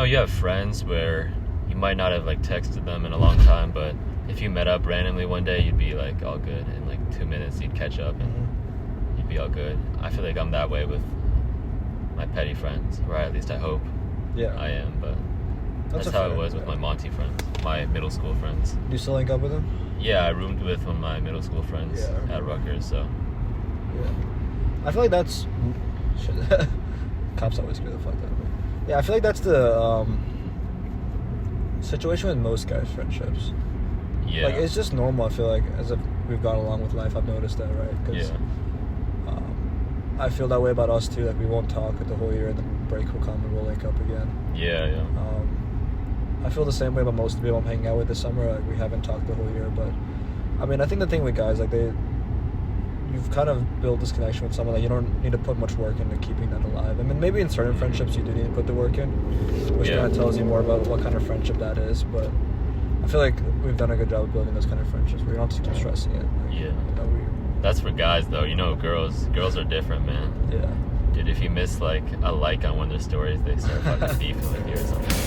you have friends where you might not have like texted them in a long time, but if you met up randomly one day, you'd be like all good in like 2 minutes. You'd catch up and you'd be all good. I feel like I'm that way with my petty friends, or at least I hope I am. But that's how it was with my Monty friends, my middle school friends. Do you still link up with them? Yeah, I roomed with one of my middle school friends at Rutgers, so. Yeah. I feel like that's... Shit. Cops always scare the fuck out of me. Yeah, I feel like that's the situation with most guys' friendships. Yeah. Like, it's just normal, I feel like, as if we've gone along with life. I've noticed that, right? Cause, I feel that way about us, too. Like, we won't talk the whole year, and then break will come and we'll link up again. Yeah. I feel the same way about most of the people I'm hanging out with this summer. Like, we haven't talked the whole year, but I mean, I think the thing with guys, like, you've kind of built this connection with someone that you don't need to put much work into keeping that alive. I mean, maybe in certain friendships you do need to put the work in, which kind of tells you more about what kind of friendship that is. But I feel like we've done a good job of building those kind of friendships where you don't have to keep stressing it. Like, that's for guys, though. Girls are different, man. Yeah. Dude, if you miss like a like on one of their stories, they start fucking beefing with you or something.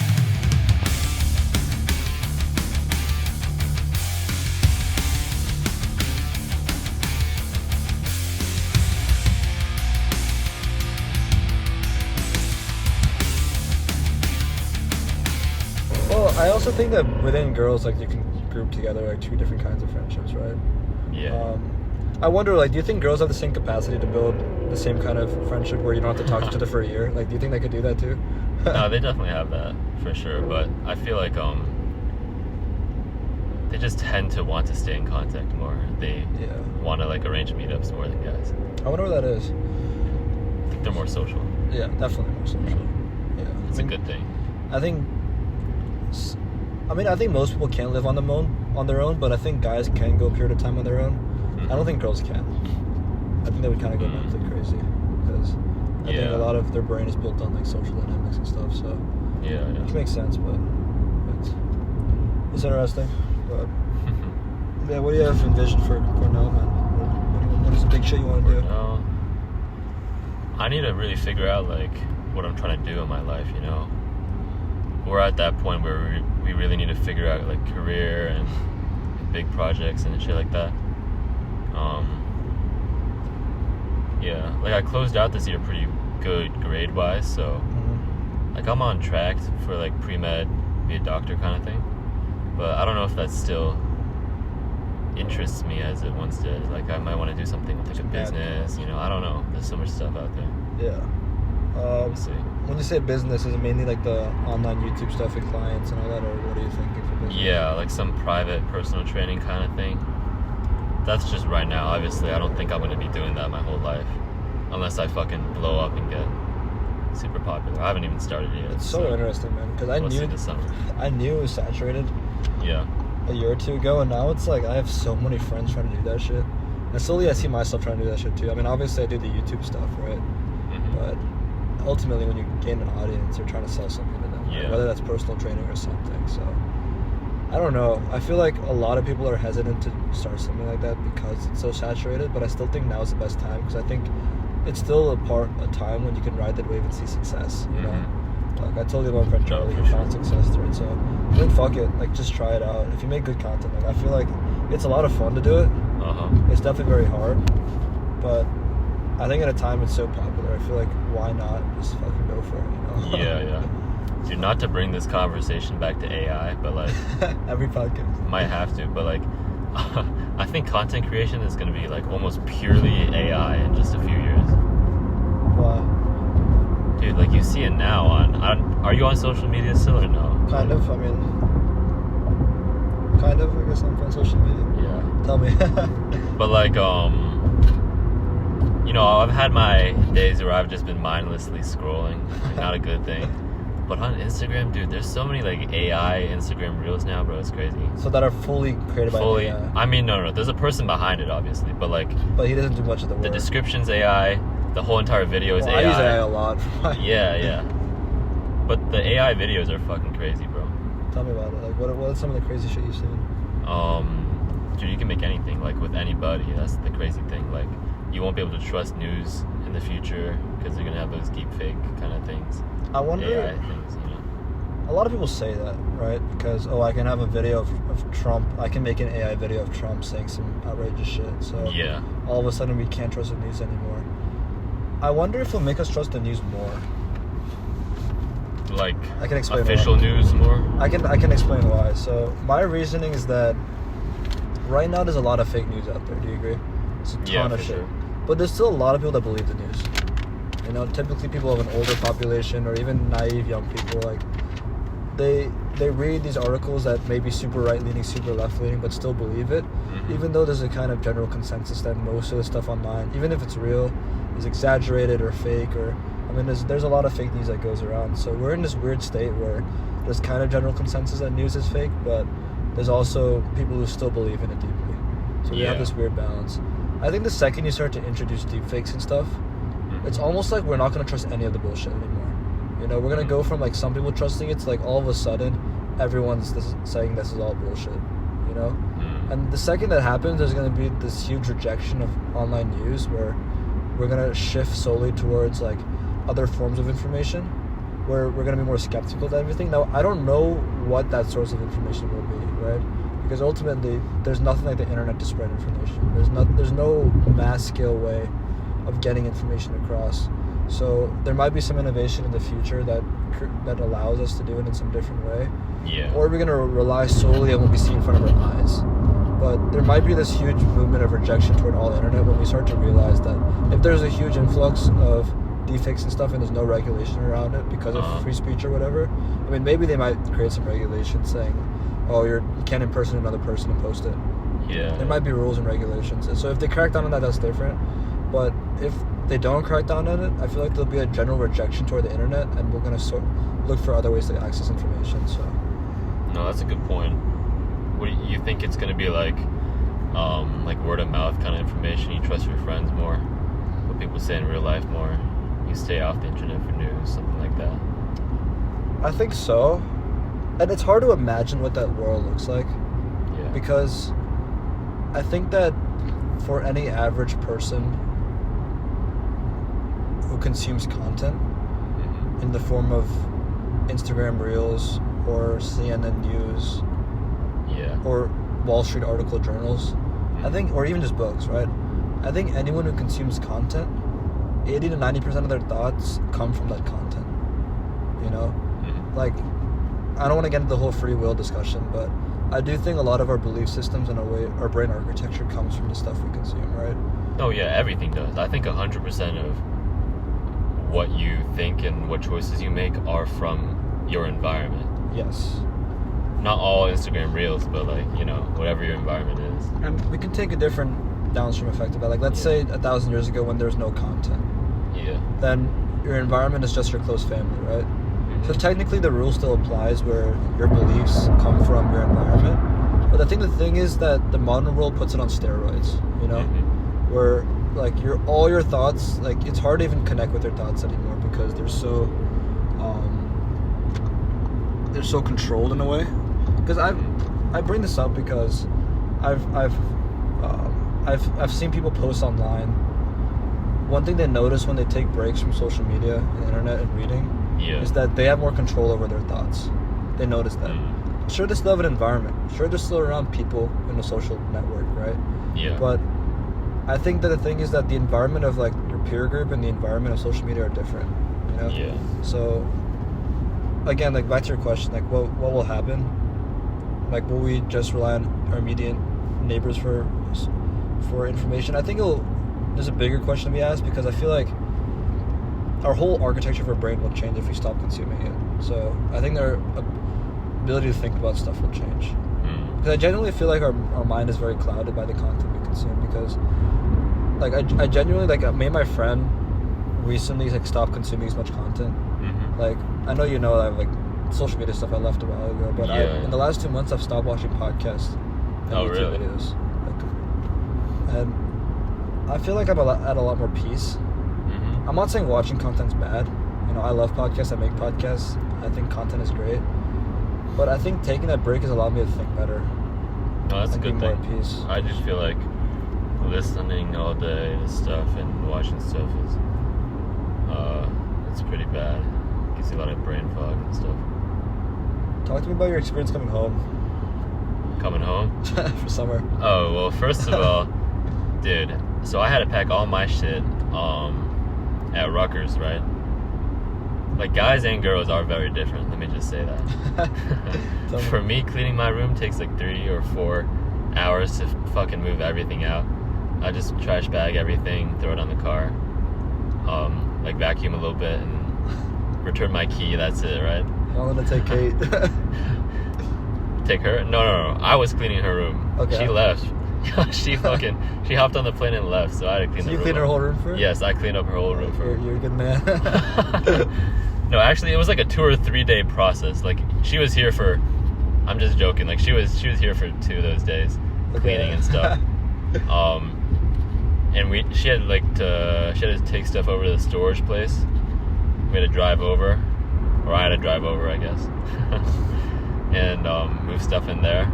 Well, I also think that within girls, like, you can group together like two different kinds of friendships, right? Yeah. I wonder, like, do you think girls have the same capacity to build the same kind of friendship where you don't have to talk to each other for a year? Like, do you think they could do that too? No, they definitely have that for sure. But I feel like they just tend to want to stay in contact more. They want to like arrange meetups more than guys. I wonder what that is. I think they're more social. Yeah, definitely more social. Yeah, it's a good thing. I think most people can live on their own, but I think guys can go a period of time on their own. I don't think girls can. I think they would kind of go mentally crazy because I think a lot of their brain is built on like social dynamics and stuff. So which makes sense, but it's interesting. But yeah, what do you have envisioned for Cornell, man? What is the big shit you want to do? I need to really figure out like what I'm trying to do in my life. You know, we're at that point where we really need to figure out like career and big projects and shit like that. Like I closed out this year pretty good grade wise, so like I'm on track for like pre-med, be a doctor kind of thing, but I don't know if that still interests me as it once did. Like I might want to do something with like a business, you know, I don't know, there's so much stuff out there. We'll see. When you say business, is it mainly like the online YouTube stuff with clients and all that, or what are you thinking for business? Yeah, like some private personal training kind of thing. That's just right now. Obviously, I don't think I'm going to be doing that my whole life. Unless I fucking blow up and get super popular. I haven't even started yet. It's so interesting, man. Because I knew it was saturated a year or two ago, and now it's like I have so many friends trying to do that shit. And slowly I see myself trying to do that shit too. I mean, obviously I do the YouTube stuff, right? But ultimately when you gain an audience, you're trying to sell something to them. Right? Whether that's personal training or something. So I don't know. I feel like a lot of people are hesitant to start something like that because it's so saturated, but I still think now is the best time because I think it's still a time when you can ride that wave and see success, you know? Like I told you about my friend Charlie who found success through it, so I think fuck it, like just try it out. If you make good content, like I feel like it's a lot of fun to do it. It's definitely very hard, but I think at a time it's so popular, I feel like why not just fucking go for it, you know? Dude, not to bring this conversation back to AI, but like every podcast might have to, but like I think content creation is going to be like almost purely AI in just a few years. Wow. Dude, like you see it now are you on social media still or no? Kind of, I guess I'm on social media. Yeah. Tell me. But like, you know, I've had my days where I've just been mindlessly scrolling, like, not a good thing. But on Instagram, dude, there's so many like AI Instagram reels now, bro. It's crazy. So that are fully created by AI. I mean, no. There's a person behind it, obviously, but like. But he doesn't do much of the work. The description's AI. The whole entire video is AI. I use AI a lot. Yeah. But the AI videos are fucking crazy, bro. Tell me about it. Like, what is some of the crazy shit you've seen? Dude, you can make anything like with anybody. That's the crazy thing. Like, you won't be able to trust news in the future because they're gonna have those deepfake kind of things. I wonder. AI things, you know. a lot of people say that, right? Because, I can have a video of Trump. I can make an AI video of Trump saying some outrageous shit. So yeah. All of a sudden we can't trust the news anymore. I wonder if it'll make us trust the news more. Like, I can explain official why. News more? I can explain why. So my reasoning is that right now there's a lot of fake news out there. Do you agree? It's a ton of shit. Sure. But there's still a lot of people that believe the news. You know, typically people of an older population or even naive young people, like they read these articles that may be super right-leaning, super left-leaning, but still believe it, even though there's a kind of general consensus that most of the stuff online, even if it's real, is exaggerated or fake, or, I mean, there's a lot of fake news that goes around. So we're in this weird state where there's kind of general consensus that news is fake, but there's also people who still believe in it deeply. So we have this weird balance. I think the second you start to introduce deepfakes and stuff, it's almost like we're not going to trust any of the bullshit anymore. You know, we're going to go from, like, some people trusting it to, like, all of a sudden, everyone's saying this is all bullshit, you know? And the second that happens, there's going to be this huge rejection of online news where we're going to shift solely towards, like, other forms of information, where we're going to be more skeptical of everything. Now, I don't know what that source of information will be, right? Because ultimately, there's nothing like the internet to spread information. There's no mass-scale way of getting information across. So there might be some innovation in the future that allows us to do it in some different way. Yeah. Or we're going to rely solely on what we see in front of our eyes. But there might be this huge movement of rejection toward all internet when we start to realize that if there's a huge influx of deepfakes and stuff and there's no regulation around it because of free speech or whatever, I mean, maybe they might create some regulation saying, you can't impersonate another person and post it. Yeah. There might be rules and regulations. So if they crack down on that, that's different. But if they don't crack down on it, I feel like there'll be a general rejection toward the internet, and we're going to look for other ways to access information. So, no, that's a good point. What do you think it's going to be like word of mouth kind of information? You trust your friends more? What people say in real life more? You stay off the internet for news, something like that? I think so. And it's hard to imagine what that world looks like. Yeah. Because I think that for any average person who consumes content in the form of Instagram Reels or CNN News or Wall Street article journals, I think, or even just books, right? I think anyone who consumes content, 80 to 90% of their thoughts come from that content, you know? Like, I don't want to get into the whole free will discussion, but I do think a lot of our belief systems and our brain architecture comes from the stuff we consume, right? Oh yeah, everything does. I think 100% of what you think and what choices you make are from your environment. Yes. Not all Instagram Reels, but whatever your environment is. And we can take a different downstream effect of that. Like, let's say 1,000 years ago when there's no content. Yeah. Then your environment is just your close family, right? So technically the rule still applies where your beliefs come from your environment. But I think the thing is that the modern world puts it on steroids, you know? Where, like, all your thoughts, like, it's hard to even connect with your thoughts anymore because they're so controlled in a way. Because I bring this up because I've seen people post online. One thing they notice when they take breaks from social media and internet and reading is that they have more control over their thoughts. They notice that. Sure, they still have an environment. Sure, they're still around people in a social network, right? Yeah. But I think that the thing is that the environment of, like, your peer group and the environment of social media are different, you know? Yeah. So, again, like, back to your question, like, what will happen? Like, will we just rely on our immediate neighbors for information? I think there's a bigger question to be asked because I feel like our whole architecture of our brain will change if we stop consuming it. So I think our ability to think about stuff will change. Because I genuinely feel like our mind is very clouded by the content we consume. Because, like, I genuinely, like, me and my friend recently, like, stopped consuming as much content. Like, I know I have, like, social media stuff I left a while ago, but in the last 2 months I've stopped watching podcasts and YouTube videos. Like, and I feel like I'm at a lot more peace. I'm not saying watching content's bad. You know, I love podcasts. I make podcasts. I think content is great. But I think taking that break has allowed me to think better. No, that's a good thing. More at peace. I just feel like listening all day to stuff and watching stuff is it's pretty bad. It gives you a lot of brain fog and stuff. Talk to me about your experience coming home. Coming home? For summer. Oh, well, first of all, dude, so I had to pack all my shit at Rutgers, right? Like, guys and girls are very different, let me just say that. For me, cleaning my room takes like 3 or 4 hours to fucking move everything out. I just trash bag everything, throw it on the car, like vacuum a little bit, and return my key, that's it, right? I'm gonna take Kate. Take her? No. I was cleaning her room. Okay. She left. She hopped on the plane and left, so I had to clean the room. You cleaned her whole room for her? Yes, I cleaned up her whole room for her. You're a good man. No, actually, it was like a 2 or 3 day process. Like, she was here for, I'm just joking, like, she was here for 2 of those days, cleaning and stuff. And she had to take stuff over to the storage place. We had to drive over, or I had to drive over, I guess, and move stuff in there.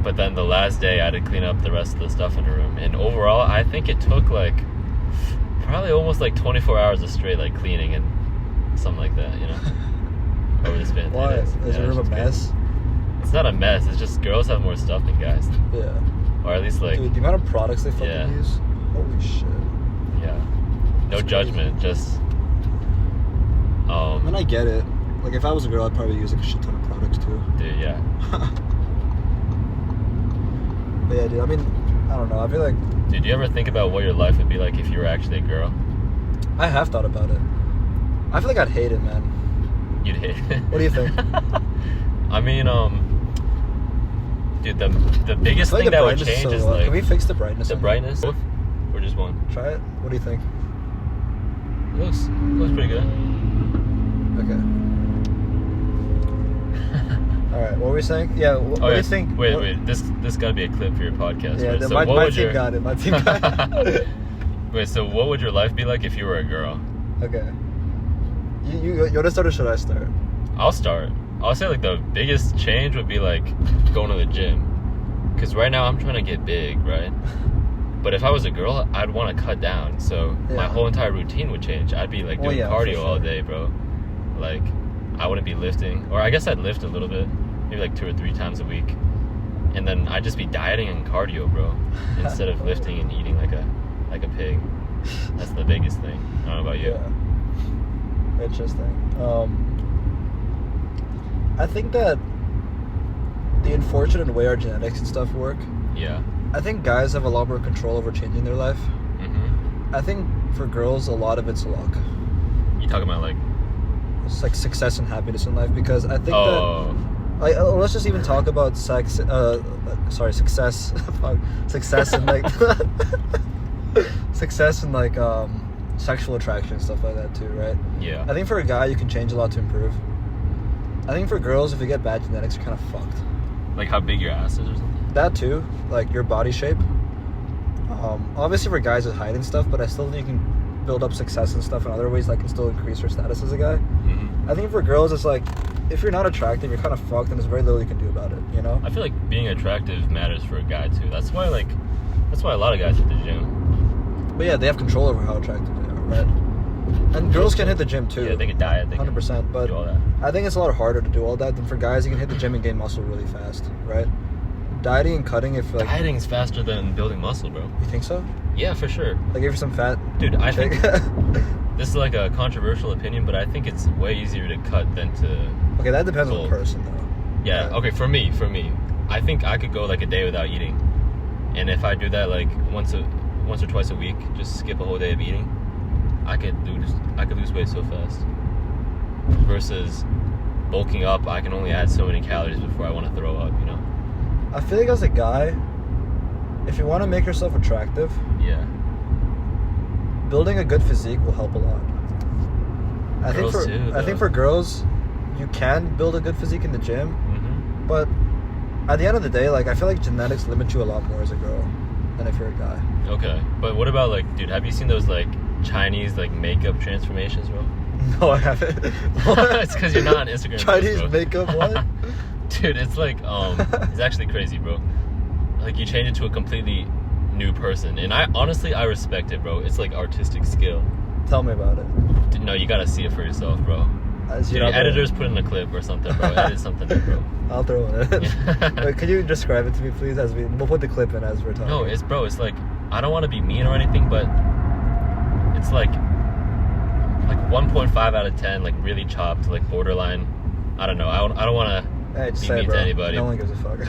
But then the last day, I had to clean up the rest of the stuff in the room. And overall, I think it took like probably almost like 24 hours of straight like cleaning and something like that, you know, over the span. Why? Is your room a mess? It's not a mess. It's just girls have more stuff than guys. Yeah. Or at least like. Dude, the amount of products they fucking use. Holy shit. Yeah. No judgment, just. I mean, I get it. Like, if I was a girl, I'd probably use like a shit ton of products too. Dude, yeah. But yeah, dude, I mean, I don't know. I feel like... Dude, do you ever think about what your life would be like if you were actually a girl? I have thought about it. I feel like I'd hate it, man. You'd hate it? What do you think? I mean, dude, the biggest thing that would change is like... Can we fix the brightness? The brightness? Both? Or just one? Try it. What do you think? It looks pretty good. Okay. Alright, what were we saying? Yeah, what do you think? Wait, this gotta be a clip for your podcast. Yeah, right? So my team got it. My team got it. Wait, so what would your life be like if you were a girl? Okay. You want to start or should I start? I'll start. I'll say like the biggest change would be like going to the gym. Because right now I'm trying to get big, right? But if I was a girl, I'd want to cut down. So my whole entire routine would change. I'd be like doing cardio all day, bro. Like, I wouldn't be lifting. Or I guess I'd lift a little bit. Maybe like 2 or 3 times a week. And then I'd just be dieting and cardio, bro. Instead of lifting and eating like a pig. That's the biggest thing. I don't know about you. Yeah. Interesting. I think that the unfortunate way our genetics and stuff work. Yeah. I think guys have a lot more control over changing their life. Mm-hmm. I think for girls, a lot of it's luck. You talking about like? It's like success and happiness in life, because I think that. Like, let's just even talk about success. Success and like success and like sexual attraction and stuff like that too, right? Yeah. I think for a guy, you can change a lot to improve. I think for girls, if you get bad genetics, you're kind of fucked. Like how big your ass is or something? That too, like your body shape. Obviously for guys it's height and stuff, but I still think you can build up success and stuff in other ways that can still increase your status as a guy. Mm-hmm. I think for girls, it's like, if you're not attractive, you're kind of fucked, and there's very little you can do about it, you know? I feel like being attractive matters for a guy too. That's why a lot of guys hit the gym. But yeah, they have control over how attractive they are, right? And girls can hit the gym too. Yeah, they can diet. 100%. But do all that. I think it's a lot harder to do all that than for guys. You can hit the gym and gain muscle really fast, right? Dieting and cutting, if like dieting's faster than building muscle, bro. You think so? Yeah, for sure. Like if you're some fat dude, I think this is like a controversial opinion, but I think it's way easier to cut than to. Okay, that depends on the person, though. Yeah. Okay, for me, I think I could go like a day without eating, and if I do that like once or twice a week, just skip a whole day of eating, I could lose weight so fast. Versus bulking up, I can only add so many calories before I want to throw up, you know? I feel like as a guy, if you want to make yourself attractive, building a good physique will help a lot. I think for girls, you can build a good physique in the gym, mm-hmm. but at the end of the day, like I feel like genetics limit you a lot more as a girl than if you're a guy. Okay, but what about like, dude, have you seen those like Chinese like makeup transformations, bro? No, I haven't. It's because you're not on Instagram. Chinese makeup, what? Dude, it's like, it's actually crazy, bro. Like, you change it to a completely new person. And I respect it, bro. It's like artistic skill. Tell me about it. Dude, no, you gotta see it for yourself, bro. Dude, editors put in a clip or something, bro. Edit something in, bro. I'll throw it in. Wait, could you describe it to me, please? We'll put the clip in as we're talking. No, it's like, I don't want to be mean or anything, but it's like 1.5 out of 10, like really chopped, like borderline. I don't know. I don't want to be mean to anybody. No one gives a fuck.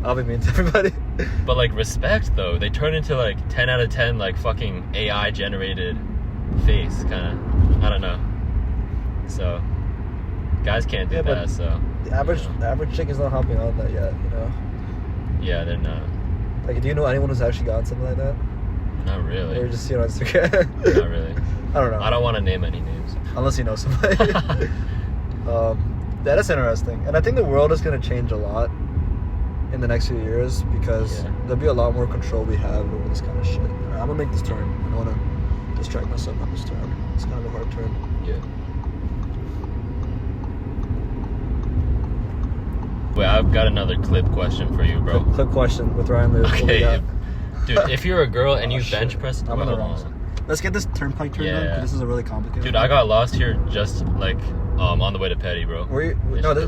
I'll be mean to everybody. But like respect though, they turn into like 10 out of 10 like fucking AI generated face kind of. I don't know. So guys can't do that. So the average chick is not hopping on that yet, you know. Yeah, they're not. Like, do you know anyone who's actually gotten something like that? Not really. Or you just see it on Instagram? Not really. I don't know. I don't want to name any names. Unless you know somebody. That is interesting. And I think the world is going to change a lot in the next few years because there'll be a lot more control we have over this kind of shit. I'm going to make this turn. I don't want to distract myself on this turn. It's kind of a hard turn. Yeah. Wait, I've got another clip question for you, bro. Clip question with Ryan Lewis. Okay. Dude, if you're a girl and you bench press... I'm on the wrong side. Let's get this turnpike turned on because this is a really complicated Dude, I got lost here just like on the way to Petty, bro.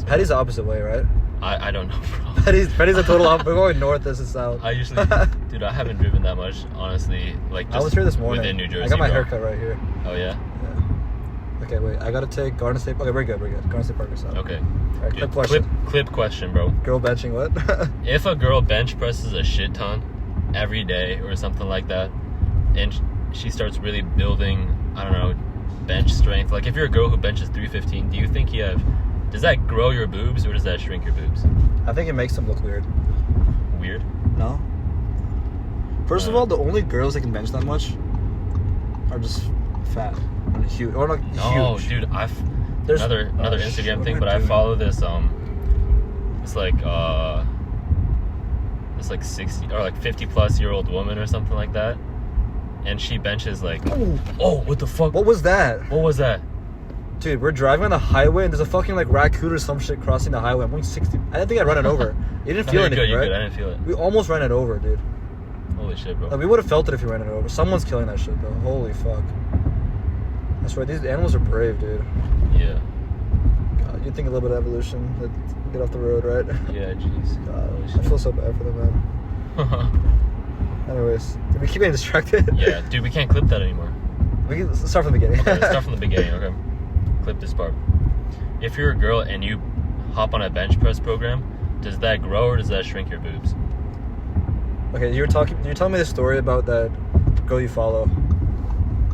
Petty's the opposite way, right? I don't know, bro. Petty's a total opposite. We're going north, this is south. I usually... Dude, I haven't driven that much, honestly. Like, just I was here this morning. Within New Jersey, I got my haircut right here. Oh, yeah? Yeah. Okay, wait. I gotta take Garden State... Okay, we're good. Garden State Park is south. Okay. All right, Dude, clip question. Clip question, bro. Girl benching what? If a girl bench presses a shit ton every day or something like that, and she starts really building, I don't know, bench strength. Like if you're a girl who benches 315, do you think does that grow your boobs or does that shrink your boobs? I think it makes them look weird. Weird? No. First of all, the only girls that can bench that much are just fat and huge, or like huge. No, dude, there's another Instagram thing, but I follow this like 60 or like 50 plus year old woman or something like that. And she benches like... Oh, what the fuck? What was that? What was that? Dude, we're driving on the highway and there's a fucking like raccoon or some shit crossing the highway. I'm going 60. I didn't think I'd run it over. You didn't feel anything, right? I didn't feel it. We almost ran it over, dude. Holy shit, bro. Like, we would have felt it if you ran it over. Someone's killing that shit, though. Holy fuck. I swear, these animals are brave, dude. Yeah. God, you think a little bit of evolution. Let's get off the road, right? Yeah, jeez. God, I feel so bad for them, man. Anyways, did we keep getting distracted? Yeah, dude, we can't clip that anymore. Let's start from the beginning. Okay, let's start from the beginning, okay. Clip this part. If you're a girl and you hop on a bench press program, does that grow or does that shrink your boobs? Okay, you're telling me the story about that girl you follow.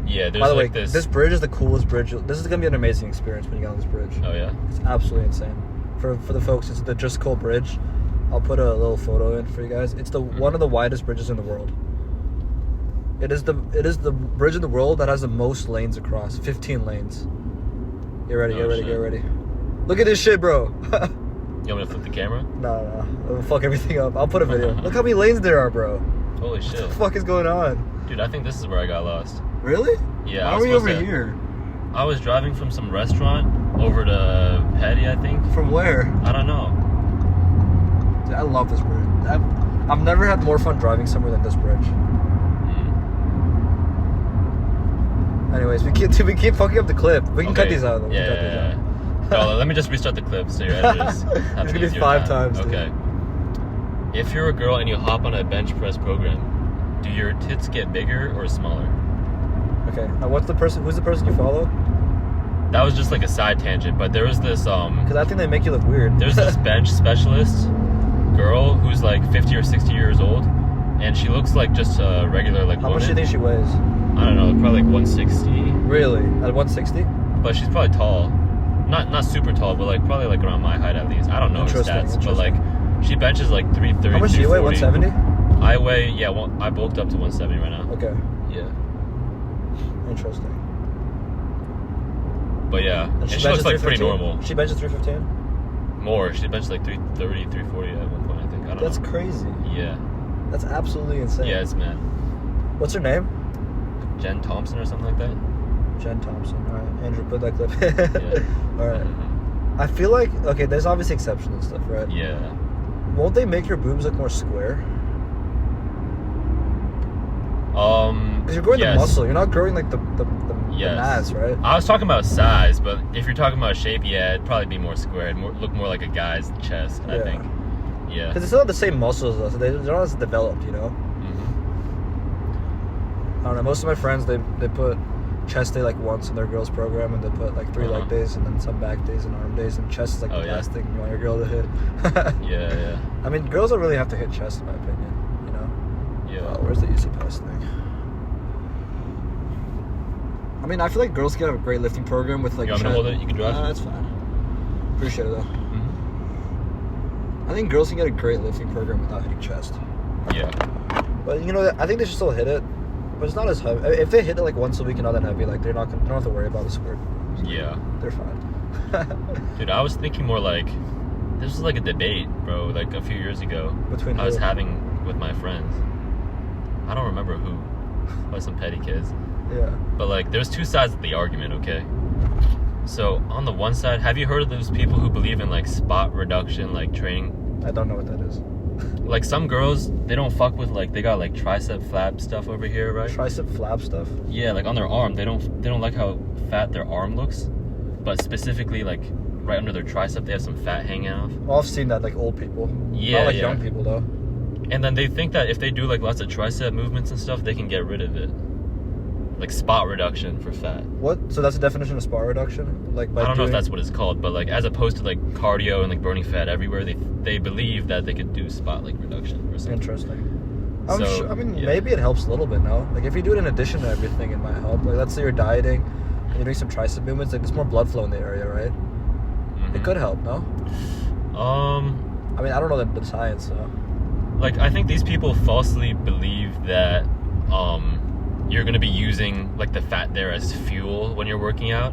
Yeah, there's By the like way, this... this bridge is the coolest bridge. This is going to be an amazing experience when you get on this bridge. Oh, yeah? It's absolutely insane. For the folks, it's the Driscoll Bridge. I'll put a little photo in for you guys. It's one of the widest bridges in the world. It is the bridge in the world that has the most lanes across. 15 lanes. Get ready, get ready. Look at this shit, bro. You want me to flip the camera? No. It'll fuck everything up. I'll put a video. Look how many lanes there are, bro. Holy shit. What the fuck is going on? Dude, I think this is where I got lost. Really? Yeah. Why were you over here? I was driving from some restaurant over to Petty, I think. From where? I don't know. Dude, I love this bridge. I've never had more fun driving somewhere than this bridge. Anyways, we keep fucking up the clip. We can cut these out. Yeah. No, let me just restart the clip so your editors have to do 5 times. Okay. Dude. If you're a girl and you hop on a bench press program, do your tits get bigger or smaller? Okay. Now, who's the person you follow? That was just like a side tangent, but there was this because I think they make you look weird. There's this bench specialist girl who's like 50 or 60 years old, and she looks like just a regular like How woman. much do you think she weighs? I don't know, probably like 160. Really? At 160? But she's probably tall. Not super tall, but like probably like around my height at least. I don't know her stats, but like she benches like 330. How much do you weigh? 170? I weigh I bulked up to 170 right now. Okay. Yeah. Interesting. But yeah, and she looks like pretty normal. She benches 315? More. She benched like 330, 340 at one point, I think. I don't know. That's crazy. Yeah. That's absolutely insane. Yes, man. What's her name? Jen Thompson or something like that. Jen Thompson. All right, Andrew, put that clip. Yeah. All right. I feel like there's obviously exceptions and stuff, right? Yeah. Won't they make your boobs look more square? Because you're growing the muscle. You're not growing like the Yes. The mass, right? I was talking about size, but if you're talking about shape, yeah, it'd probably be more square. It'd look more like a guy's chest, I think. Yeah. Because it's still the same muscles, though, so they're not as developed, you know? I don't know. Most of my friends, they put chest day like once in their girls' program, and they put like 3 leg days and then some back days and arm days, and chest is like the last thing you want your girl to hit. Yeah. I mean, girls don't really have to hit chest, in my opinion, you know? Yeah. Where's the easy pass thing? I mean, I feel like girls get a great lifting program with like. You want me to hold it? You can drive. That's fine. Appreciate it though. I think girls can get a great lifting program without hitting chest. Yeah. But you know, I think they should still hit it, but it's not as heavy. If they hit it like once a week and not that heavy, like they don't have to worry about the squirt. Yeah. They're fine. Dude, I was thinking more like this was like a debate, bro. Like a few years ago, between I was having with my friends. I don't remember who, like some petty kids. Yeah. But like, there's 2 sides of the argument, okay? So on the one side, have you heard of those people who believe in like spot reduction, like training? I don't know what that is. Like some girls, they don't fuck with like they got like tricep flap stuff over here, right? Tricep flap stuff? Yeah, like on their arm, they don't like how fat their arm looks, but specifically like right under their tricep, they have some fat hanging off. Well, I've seen that, like old people. Yeah, not like young people though. And then they think that if they do like lots of tricep movements and stuff, they can get rid of it. Like spot reduction for fat. What? So that's the definition of spot reduction? Like by I don't know if that's what it's called, but like as opposed to like cardio and like burning fat everywhere, they believe that they could do spot like reduction or something. Interesting. I mean, yeah. Maybe it helps a little bit, no? Like if you do it in addition to everything, it might help. Like let's say you're dieting and you're doing some tricep movements, like there's more blood flow in the area, right? It could help, no? I mean, I don't know the science, so. Like I think these people falsely believe that you're going to be using like the fat there as fuel when you're working out,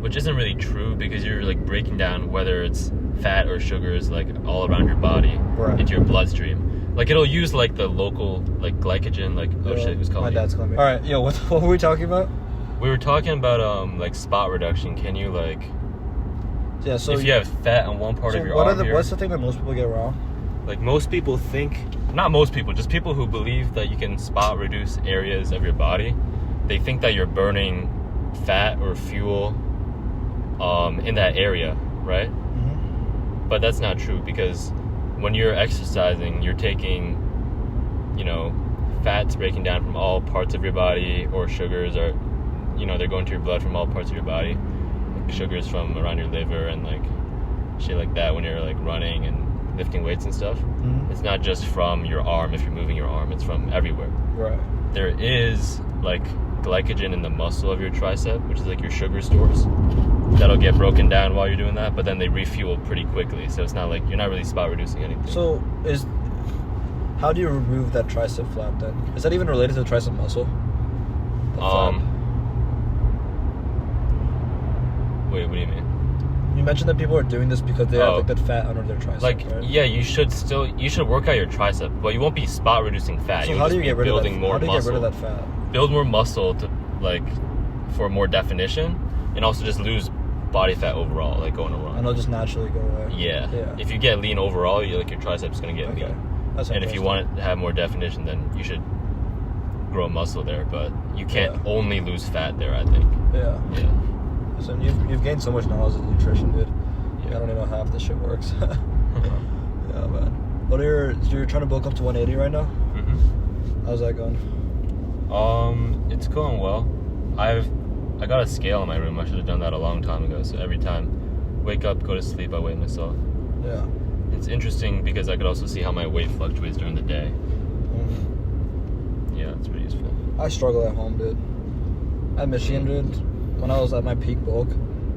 which isn't really true because you're like breaking down whether it's fat or sugars like all around your body into your bloodstream. Like it'll use like the local like glycogen, like shit, who's calling my dad's calling me. All right, yo, what were we talking about? We were talking about like spot reduction. Can you like so if you have fat on one part of your arm what's the thing that most people get wrong? Like most people think, not most people, just people who believe that you can spot reduce areas of your body, they think that you're burning fat or fuel in that area, right? But that's not true because when you're exercising, you're taking, you know, fats breaking down from all parts of your body, or sugars are, you know, they're going to your blood from all parts of your body. Like sugars from around your liver and like shit like that when you're like running and lifting weights and stuff. It's not just from your arm if you're moving your arm, it's from everywhere. Right. There is like glycogen in the muscle of your tricep, which is like your sugar stores. That'll get broken down while you're doing that, but then they refuel pretty quickly. So it's not like you're not really spot reducing anything. So how do you remove that tricep flap then? Is that even related to the tricep muscle? Wait, what do you mean? You mentioned that people are doing this because they have like that fat under their tricep. Like, right? yeah, you should work out your tricep, but you won't be spot reducing fat. So You'll how just do you be get rid of building that? more How do you muscle. get rid of that fat? Build more muscle to like for more definition, and also just lose body fat overall, like going around. And it'll just naturally go away. Yeah. If you get lean overall, your tricep's gonna get lean. And if you want to have more definition, then you should grow muscle there, but you can't only lose fat there, I think. Yeah. So you've gained so much knowledge of nutrition, dude. I don't even know how half this shit works. Yeah, man. You're trying to bulk up to 180 right now? How's that going? It's going well. I got a scale in my room. I should have done that a long time ago. So every time, wake up, go to sleep, I weigh myself. Yeah. It's interesting because I could also see how my weight fluctuates during the day. Yeah, it's pretty useful. I struggle at home, dude. At Michigan, dude, when I was at my peak bulk,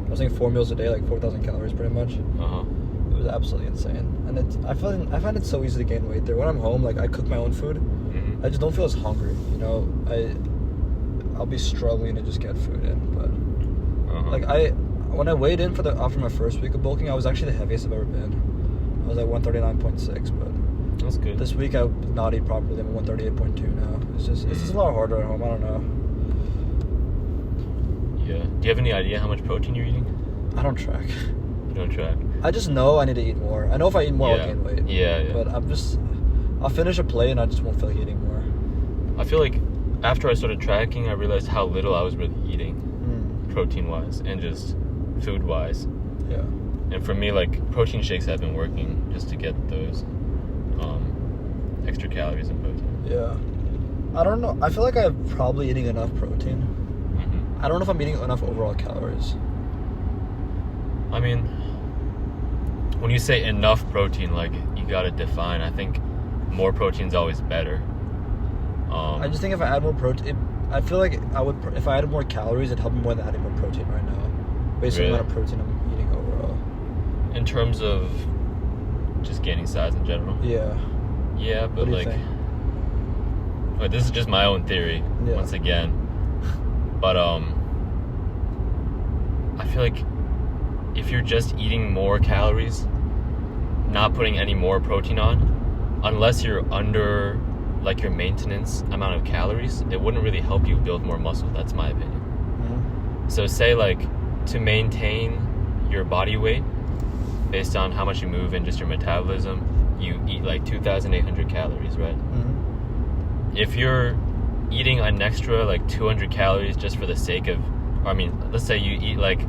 I was eating 4 meals a day, like 4,000 calories pretty much. It was absolutely insane. And I find it so easy to gain weight there. When I'm home, like I cook my own food, I just don't feel as hungry, you know? I'll be struggling to just get food in, but like when I weighed in after my first week of bulking, I was actually the heaviest I've ever been. I was like 139.6, but that's good. This week I did not eat properly. I'm at 138.2 now. It's just a lot harder at home. I don't know. Yeah. Do you have any idea how much protein you're eating? I don't track. You don't track? I just know I need to eat more. I know if I eat more, I'll gain weight. Yeah. But I'll finish a plate and I just won't feel like eating more. I feel like after I started tracking, I realized how little I was really eating. protein-wise and just food-wise. Yeah. And for me, like, protein shakes have been working just to get those extra calories and protein. Yeah. I don't know. I feel like I'm probably eating enough protein. I don't know if I'm eating enough overall calories. I mean, when you say enough protein, like, you gotta define. I think more protein is always better. I just think if I add more protein, I feel like I would. If I added more calories, it'd help me more than adding more protein right now. Based on the amount of protein I'm eating overall. In terms of just gaining size in general? Yeah. Yeah, but like... But this is just my own theory, once again. But, I feel like if you're just eating more calories, not putting any more protein on, unless you're under, like, your maintenance amount of calories, it wouldn't really help you build more muscle. That's my opinion. So say, like, to maintain your body weight based on how much you move and just your metabolism, you eat like 2,800 calories, right? If you're eating an extra like 200 calories just for the sake of, I mean, let's say you eat like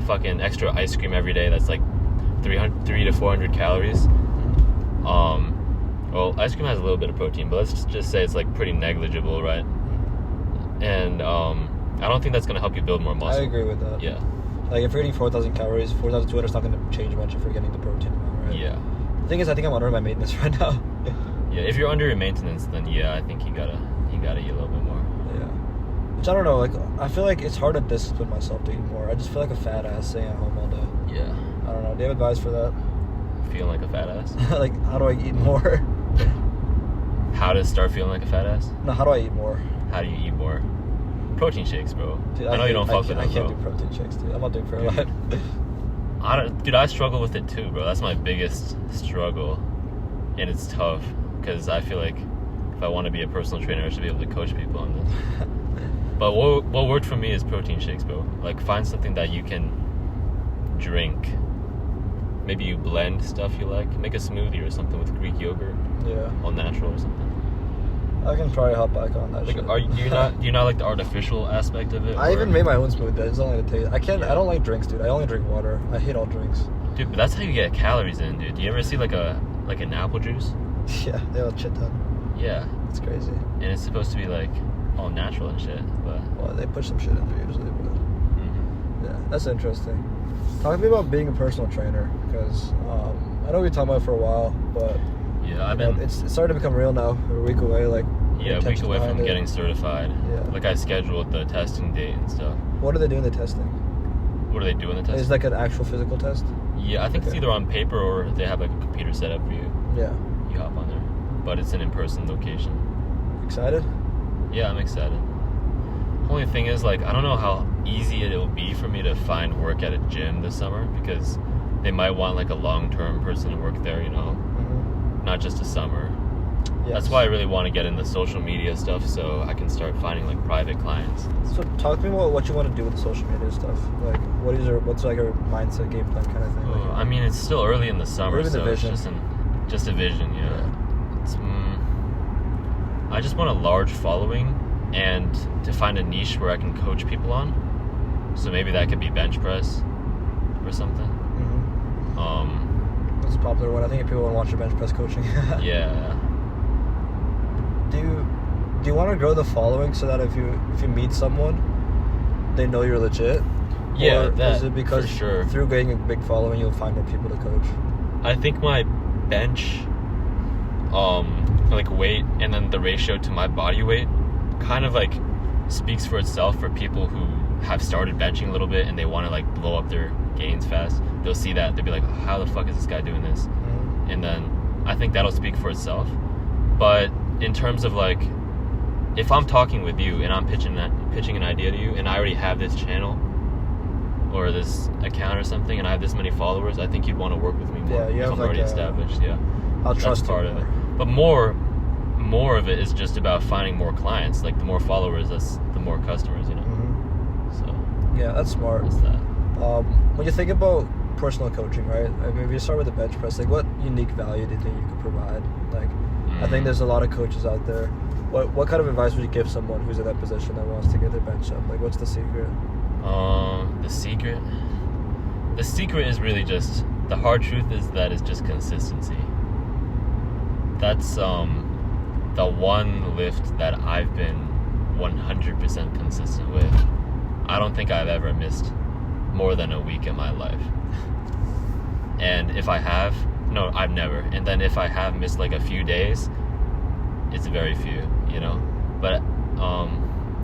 fucking extra ice cream every day, that's like 300 to 400 calories. Well, ice cream has a little bit of protein, but let's just say it's like pretty negligible, right? And I don't think that's gonna help you build more muscle. I agree with that. Yeah. Like, if you're eating 4,000 calories, 4,200 is not going to change much if you're getting the protein amount, right? Yeah. The thing is, I think I'm under my maintenance right now. Yeah, if you're under your maintenance, then yeah, I think you gotta eat a little bit more. Yeah. Which I don't know, like, I feel like it's hard to discipline myself to eat more. I just feel like a fat ass staying at home all day. Yeah. I don't know. Do you have advice for that? Feeling like a fat ass? Like, how do I eat more? How to start feeling like a fat ass? No, how do I eat more? How do you eat more? Protein shakes, bro. Dude, I know you don't fuck with them, I can't do protein shakes, dude. I'm not doing Fairlife. I struggle with it too, bro. That's my biggest struggle, and it's tough because I feel like if I want to be a personal trainer, I should be able to coach people on this. But what worked for me is protein shakes, bro. Like, find something that you can drink. Maybe you blend stuff you like. Make a smoothie or something with Greek yogurt. Yeah. All natural or something. I can probably hop back on that. Like, shit. do you not like the artificial aspect of it? I even made my own smoothie. I just don't like the taste. I don't like drinks, dude. I only drink water. I hate all drinks. Dude, but that's how you get calories in, dude. Do you ever see like an apple juice? Yeah, they have a shit ton. Yeah. It's crazy. And it's supposed to be like all natural and shit, but well, they put some shit in there usually, but yeah, that's interesting. Talk to me about being a personal trainer, because I know we've talked about it for a while, but yeah, it's starting to become real now. We're a week away, like a week away from getting certified. Yeah. Like, I scheduled the testing date and stuff. What are they doing the testing? What do they do in the testing? Is it like an actual physical test? Yeah, I think it's either on paper or they have like a computer set up for you. Yeah. You hop on there, but it's an in-person location. Excited? Yeah, I'm excited. Only thing is, like, I don't know how easy it will be for me to find work at a gym this summer, because they might want like a long-term person to work there, you know, not just a summer. Yes. That's why I really want to get into social media stuff, so I can start finding like private clients. So talk to me about what you want to do with the social media stuff. Like, what's like a mindset, game plan kind of thing? Like, I mean, it's still early in the summer, so it's just a vision, yeah. It's, I just want a large following and to find a niche where I can coach people on. So maybe that could be bench press or something. That's a popular one. I think people want to watch your bench press coaching. Yeah. Do you want to grow the following so that if you meet someone, they know you're legit? Yeah, or is it because for sure. Through getting a big following, you'll find more people to coach? I think my bench, like weight, and then the ratio to my body weight, kind of like speaks for itself for people who have started benching a little bit and they want to like blow up their gains fast. They'll see that, they'll be like, how the fuck is this guy doing this? And then I think that'll speak for itself. But in terms of like, if I'm talking with you and I'm pitching an idea to you and I already have this channel or this account or something and I have this many followers, I think you'd want to work with me more. Yeah, if I'm already established. Yeah, I'll trust part you of it. But more of it is just about finding more clients. Like, the more followers, that's the more customers, you know. So yeah, that's smart. That's that. When you think about personal coaching, right? I mean, if you start with the bench press, like, what unique value do you think you could provide? Like, I think there's a lot of coaches out there. What kind of advice would you give someone who's in that position that wants to get their bench up? Like, what's the secret? The secret is really just, the hard truth is that it's just consistency. That's the one lift that I've been 100% consistent with. I don't think I've ever missed more than a week in my life. And if I have, no, I've never. And then if I have missed like a few days, it's very few, you know? But,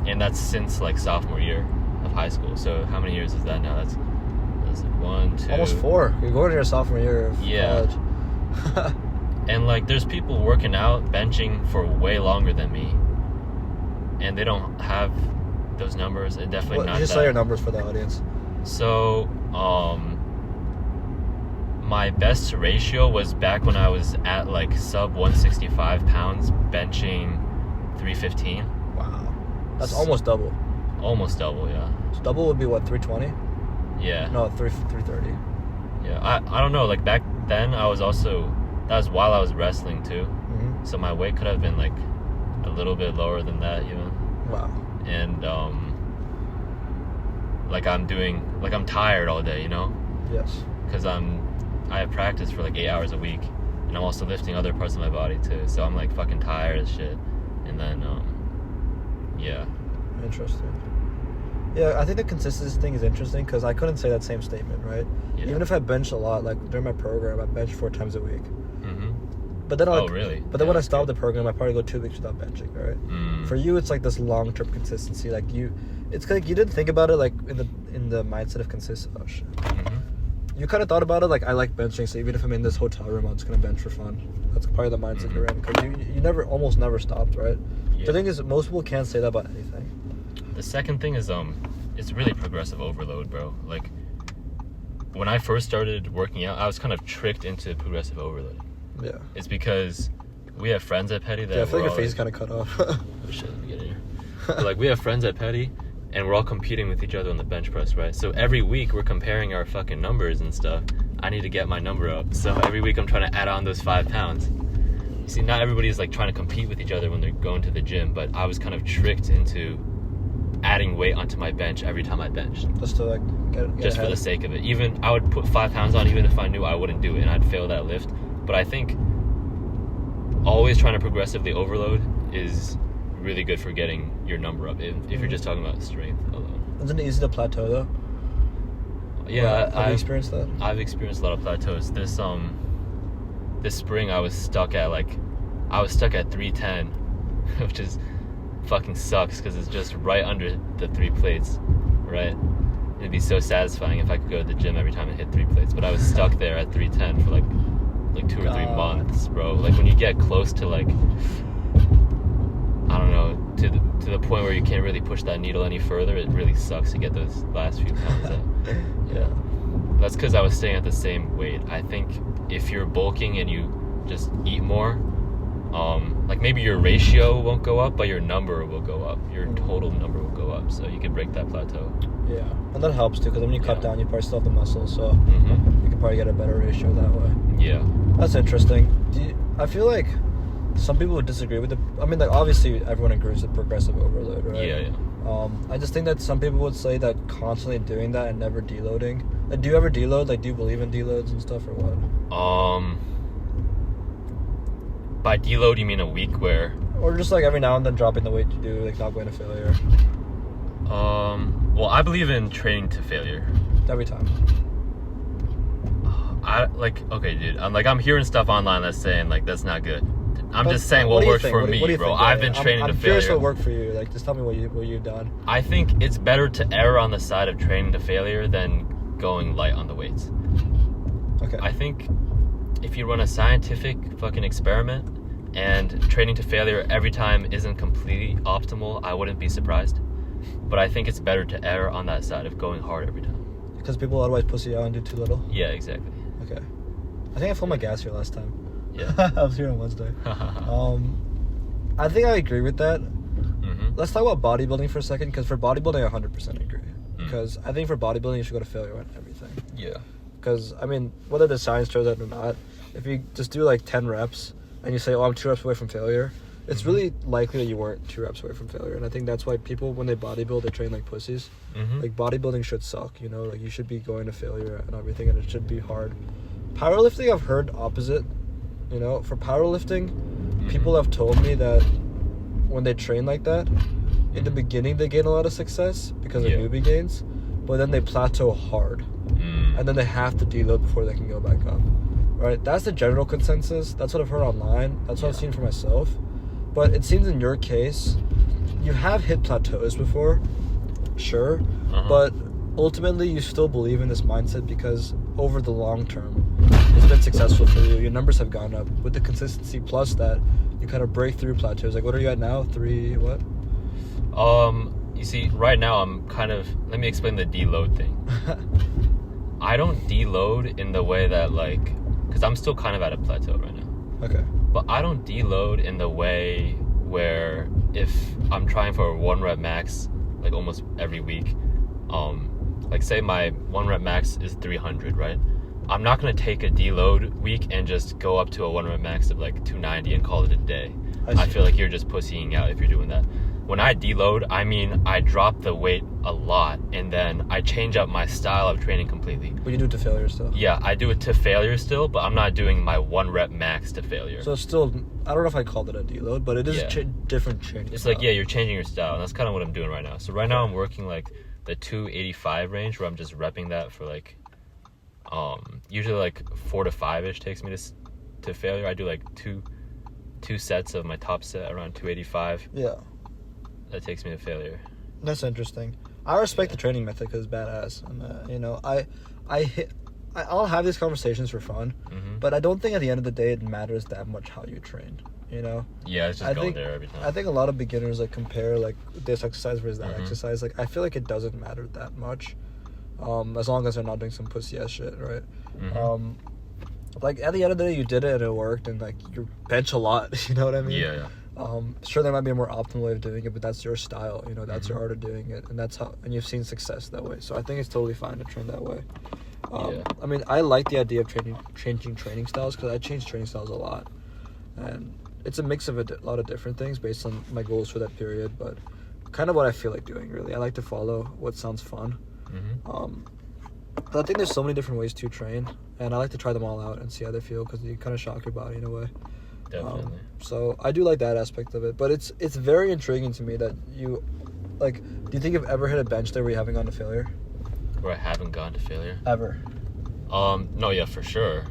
and that's since like sophomore year of high school. So how many years is that now? That's 1, 2... Almost 4. You're going to your sophomore year of college. And like there's people working out, benching for way longer than me. And they don't have those numbers. And definitely not just say your numbers for the audience. So, my best ratio was back when I was at like sub 165 pounds, benching 315. Wow. That's almost double. Almost double, yeah. So double would be what, 320? Yeah. No, 330. Yeah, I don't know, like back then I was also, that was while I was wrestling too. Mm-hmm. So my weight could have been like a little bit lower than that even. Wow. And like I'm tired all day, you know? Yes. Because I have practice for like 8 hours a week, and I'm also lifting other parts of my body too, so I'm like fucking tired as shit. And then yeah. Interesting. Yeah, I think the consistency thing is interesting because I couldn't say that same statement, right? Yeah. Even if I bench a lot, like during my program, I bench 4 times a week. Mm-hmm. But then really? But then when I stop the program, I probably go 2 weeks without benching, right? For you, it's like this long-term consistency. Like it's like you didn't think about it like in the mindset of consistency. Oh shit. You kind of thought about it like, I like benching, so even if I'm in this hotel room, I'm just gonna bench for fun. That's probably the mindset you're in, because you almost never stopped, right? Yeah. The thing is, most people can't say that about anything. The second thing is it's really progressive overload, bro. Like when I first started working out, I was kind of tricked into progressive overload. Yeah. It's because we have friends at Petty that I feel like your face is kind of cut off. Oh shit, let me get in here. But like we have friends at Petty, and we're all competing with each other on the bench press, right? So every week we're comparing our fucking numbers and stuff. I need to get my number up. So every week I'm trying to add on those 5 pounds. You see, not everybody's like trying to compete with each other when they're going to the gym, but I was kind of tricked into adding weight onto my bench every time I benched. Just to like get just ahead. For the sake of it. Even I would put 5 pounds on even if I knew I wouldn't do it and I'd fail that lift. But I think always trying to progressively overload is really good for getting your number up if you're just talking about strength alone. Isn't it easy to plateau though? Yeah, I've experienced that. I've experienced a lot of plateaus. This spring I was stuck at 310, which is fucking sucks because it's just right under the 3 plates, right? It'd be so satisfying if I could go to the gym every time I hit 3 plates, but I was stuck there at 310 for like 2 or 3 months, bro. Like when you get close to like, I don't know, to the point where you can't really push that needle any further, it really sucks to get those last few pounds up. Yeah. That's because I was staying at the same weight. I think if you're bulking and you just eat more, like maybe your ratio won't go up, but your number will go up. Your total number will go up, so you can break that plateau. Yeah, and that helps too, because when you cut down, you probably still have the muscle, so you can probably get a better ratio that way. Yeah. That's interesting. I feel like some people would disagree with it. I mean, like, obviously everyone agrees with progressive overload, right? Yeah. I just think that some people would say that constantly doing that and never deloading. Like, do you ever deload? Like, do you believe in deloads and stuff, or what? By deload, you mean a week where? Or just like every now and then dropping the weight you do, like not going to failure. Well, I believe in training to failure. Every time. Okay, dude. I'm hearing stuff online that's saying like that's not good. I'm just saying what works for me, bro. I've been training to failure. I'm curious what worked for you. Like, just tell me what you've done. I think it's better to err on the side of training to failure than going light on the weights. Okay. I think if you run a scientific fucking experiment and training to failure every time isn't completely optimal, I wouldn't be surprised. But I think it's better to err on that side of going hard every time. Because people otherwise pussy out and do too little? Yeah, exactly. Okay. I think I filled my gas here last time. Yeah. I was here on Wednesday. I think I agree with that. Let's talk about bodybuilding for a second, because for bodybuilding, I 100% agree. Because I think for bodybuilding, you should go to failure on everything. Yeah. Because, I mean, whether the science shows that or not, if you just do like 10 reps and you say, oh, I'm 2 reps away from failure, it's really likely that you weren't 2 reps away from failure. And I think that's why people, when they bodybuild, they train like pussies. Like, bodybuilding should suck, you know? Like, you should be going to failure and everything, and it should be hard. Powerlifting, I've heard opposite. You know, for powerlifting, people have told me that when they train like that, in the beginning they gain a lot of success because of newbie gains, but then they plateau hard. And then they have to deload before they can go back up. Right? That's the general consensus. That's what I've heard online. That's what I've seen for myself. But it seems in your case, you have hit plateaus before, sure, but ultimately you still believe in this mindset because over the long term, it's been successful for you. Your numbers have gone up with the consistency plus that you kind of break through plateaus. Like, what are you at now? 3 what? You see, right now I'm kind of, let me explain the deload thing. I don't deload in the way that, like, because I'm still kind of at a plateau right now. Okay. But I don't deload in the way where if I'm trying for a 1 rep max, like almost every week, like say my 1 rep max is 300, right? I'm not going to take a deload week and just go up to a 1 rep max of like 290 and call it a day. I feel like you're just pussying out if you're doing that. When I deload, I mean I drop the weight a lot and then I change up my style of training completely. But you do it to failure still? Yeah, I do it to failure still, but I'm not doing my 1 rep max to failure. So it's still, I don't know if I called it a deload, but it is a different training It's style. like, you're changing your style, and that's kind of what I'm doing right now. So right now I'm working like the 285 range where I'm just repping that for like, usually like 4 to 5-ish takes me to failure. I do like two sets of my top set around 285. Yeah. That takes me to failure. That's interesting. I respect the training method because it's badass. And, you know, I'll have these conversations for fun, but I don't think at the end of the day it matters that much how you train, you know? Yeah, it's just going there every time. I think a lot of beginners, like, compare, like, this exercise versus that exercise. Like, I feel like it doesn't matter that much, as long as they're not doing some pussy-ass shit, right? Like, at the end of the day, you did it and it worked, and, like, you bench a lot, you know what I mean? Yeah. Sure, there might be a more optimal way of doing it, but that's your style, you know, that's your art of doing it, and that's how, and you've seen success that way, so I think it's totally fine to train that way. I mean, I like the idea of changing training styles, because I change training styles a lot, and it's a mix of a lot of different things based on my goals for that period, but kind of what I feel like doing, really. I like to follow what sounds fun. But I think there's so many different ways to train, and I like to try them all out and see how they feel, because you kind of shock your body in a way. Definitely. So I do like that aspect of it, but it's very intriguing to me that you, like, do you think you've ever hit a bench day where you haven't gone to failure? Where I haven't gone to failure? Ever? No, yeah, for sure.